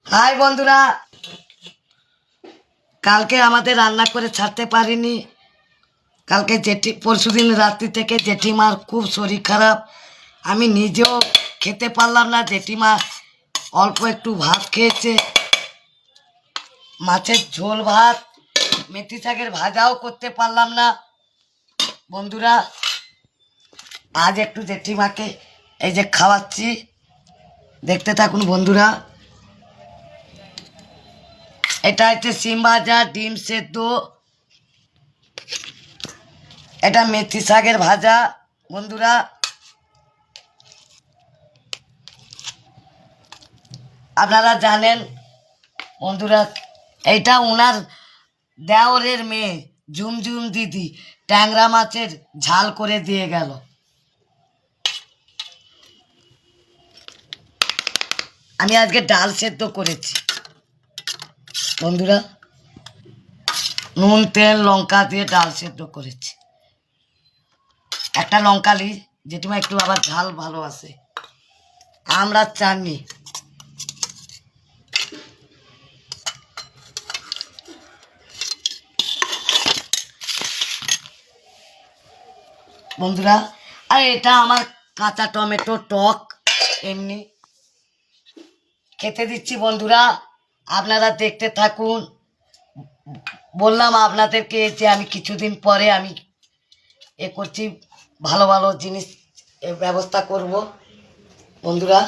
High বন্ধুরা, কালকে আমাদের রান্না করে ছাড়তে পারিনি। কালকে পরশুদিন রাত্রি থেকে জেঠিমার খুব শরীর খারাপ। আমি নিজেও খেতে পারলাম না। জেঠিমা অল্প একটু ভাত খেয়েছে, মাছের ঝোল ভাত, মেথি শাকের ভাজাও করতে পারলাম না। বন্ধুরা, আজ একটু জেঠিমাকে এই যে খাওয়াচ্ছি, দেখতে থাকুন বন্ধুরা। এটা হচ্ছে সিম ভাজা, ডিম সেদ্ধ, এটা মেথি শাকের ভাজা। বন্ধুরা, আপনারা জানেন বন্ধুরা, এইটা ওনার দেওরের মেয়ে ঝুমঝুম দিদি ট্যাংরা মাছের ঝাল করে দিয়ে গেল। আমি আজকে ডাল সেদ্ধ করেছি বন্ধুরা, নুন তেল লঙ্কা দিয়ে ডাল সেদ্ধ করেছি। একটা লঙ্কা লি, জেঠিমা একটু আবার ঝাল ভালোবাসে। আমরা চাটনি বন্ধুরা। আর এটা আমার কাঁচা টমেটো টক এমনি খেতে দিচ্ছি বন্ধুরা, আপনারা দেখতে থাকুন। বললাম আপনাদেরকে যে আমি কিছুদিন পরে আমি করছি, ভালো ভালো জিনিস ব্যবস্থা করব বন্ধুরা।